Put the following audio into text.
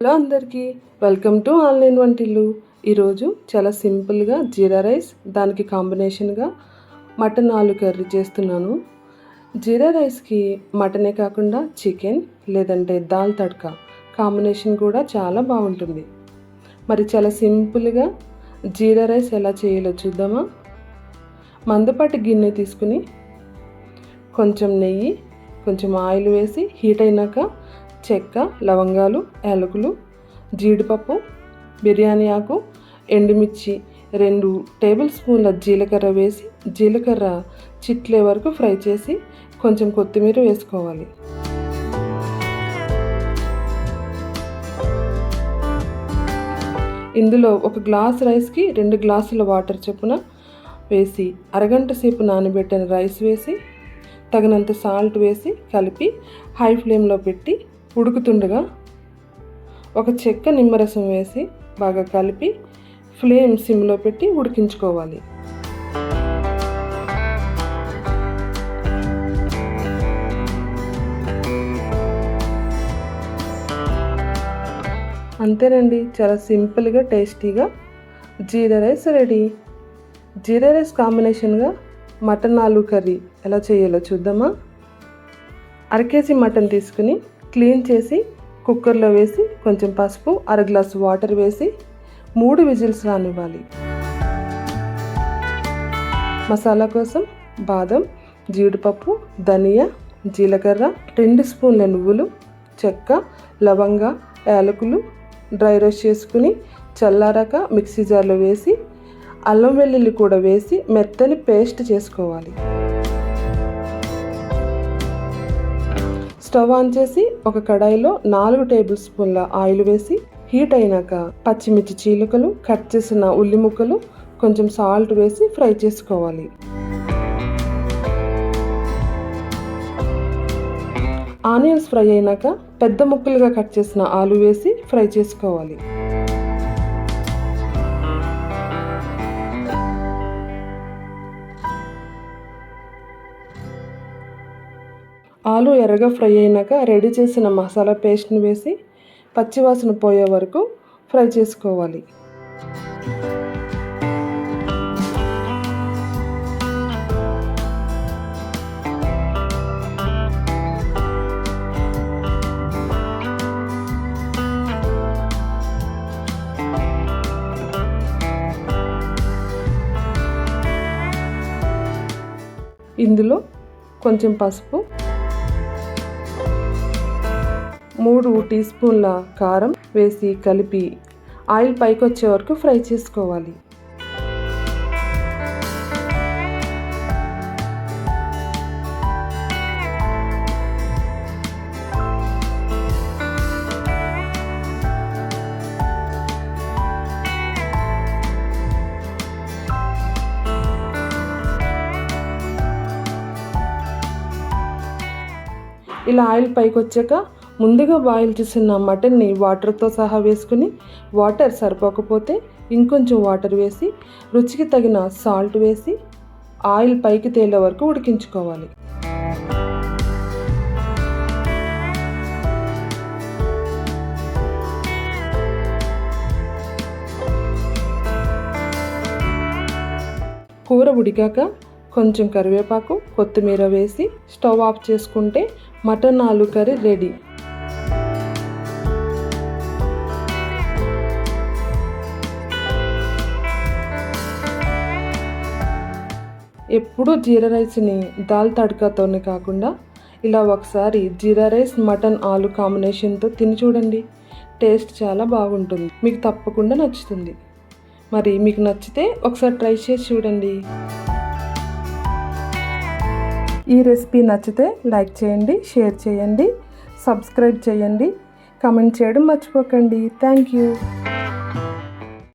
Hello అందరికీ, welcome to online వంటిల్లు. ఈరోజు చాలా సింపుల్గా జీరా రైస్, దానికి కాంబినేషన్గా మటన్ ఆలు కర్రీ చేస్తున్నాను. జీరా రైస్కి మటనే కాకుండా చికెన్ లేదంటే దాల్ తడ్కా కాంబినేషన్ కూడా చాలా బాగుంటుంది. మరి చాలా సింపుల్గా జీరా రైస్ ఎలా చేయాలో చూద్దామా? మందపాటి గిన్నె తీసుకుని కొంచెం నెయ్యి, కొంచెం ఆయిల్ వేసి హీట్ అయినాక చెక్క, లవంగాలు, యాలకులు, జీడిపప్పు, బిర్యానీ ఆకు, ఎండుమిర్చి, 2 టేబుల్ స్పూన్ల జీలకర్ర వేసి జీలకర్ర చిట్లే వరకు ఫ్రై చేసి కొంచెం కొత్తిమీర వేసుకోవాలి. ఇందులో 1 గ్లాస్ రైస్కి 2 గ్లాసుల వాటర్ చొప్పున వేసి అరగంట సేపు నానబెట్టిన రైస్ వేసి తగినంత సాల్ట్ వేసి కలిపి హై ఫ్లేమ్లో పెట్టి ఉడుకుతుండగా 1 చెక్క నిమ్మరసం వేసి బాగా కలిపి ఫ్లేమ్ సిమ్లో పెట్టి ఉడికించుకోవాలి. అంతేనండి, చాలా సింపుల్గా టేస్టీగా జీరా రైస్ రెడీ. జీరా రైస్ కాంబినేషన్గా మటన్ ఆలు కర్రీ ఎలా చేయాలో చూద్దామా? 1/2 కేజీ మటన్ తీసుకుని క్లీన్ చేసి కుక్కర్లో వేసి కొంచెం పసుపు, 1/2 గ్లాసు వాటర్ వేసి 3 విజిల్స్ రానివ్వాలి. మసాలా కోసం బాదం, జీడిపప్పు, ధనియా, జీలకర్ర, 2 స్పూన్ల నువ్వులు, చెక్క, లవంగ, యాలకులు డ్రై రోస్ట్ చేసుకుని చల్లారాక మిక్సీ జార్లో వేసి అల్లం వెల్లుల్లి కూడా వేసి మెత్తని పేస్ట్ చేసుకోవాలి. స్టవ్ ఆన్ చేసి ఒక కడాయిలో 4 టేబుల్ స్పూన్ల ఆయిల్ వేసి హీట్ అయినాక పచ్చిమిర్చి చీలికలు, కట్ చేసిన ఉల్లి ముక్కలు, కొంచెం సాల్ట్ వేసి ఫ్రై చేసుకోవాలి. ఆనియన్స్ ఫ్రై అయినాక పెద్ద ముక్కలుగా కట్ చేసిన ఆలు వేసి ఫ్రై చేసుకోవాలి. ఆలు ఎర్రగా ఫ్రై అయినాక రెడీ చేసిన మసాలా పేస్ట్ని వేసి పచ్చివాసన పోయే వరకు ఫ్రై చేసుకోవాలి. ఇందులో కొంచెం పసుపు, 3 టీ స్పూన్ల కారం వేసి కలిపి ఆయిల్ పైకి వచ్చే వరకు ఫ్రై చేసుకోవాలి. ఇలా ఆయిల్ పైకి వచ్చాక ముందుగా బాయిల్ చేసిన మటన్ని వాటర్తో సహా వేసుకుని వాటర్ సరిపోకపోతే ఇంకొంచెం వాటర్ వేసి రుచికి తగిన సాల్ట్ వేసి ఆయిల్ పైకి తేలే వరకు ఉడికించుకోవాలి. కూర ఉడికాక కొంచెం కరివేపాకు, కొత్తిమీర వేసి స్టవ్ ఆఫ్ చేసుకుంటే మటన్ ఆలు కర్రీ రెడీ. ఎప్పుడూ జీరా రైస్ని దాల్ తడ్కాతోనే కాకుండా ఇలా ఒకసారి జీరా రైస్ మటన్ ఆలు కాంబినేషన్తో తిని చూడండి. టేస్ట్ చాలా బాగుంటుంది, మీకు తప్పకుండా నచ్చుతుంది. మరి మీకు నచ్చితే ఒకసారి ట్రై చేసి చూడండి. ఈ రెసిపీ నచ్చితే లైక్ చేయండి, షేర్ చేయండి, సబ్స్క్రైబ్ చేయండి, కామెంట్ చేయడం మర్చిపోకండి. Thank you.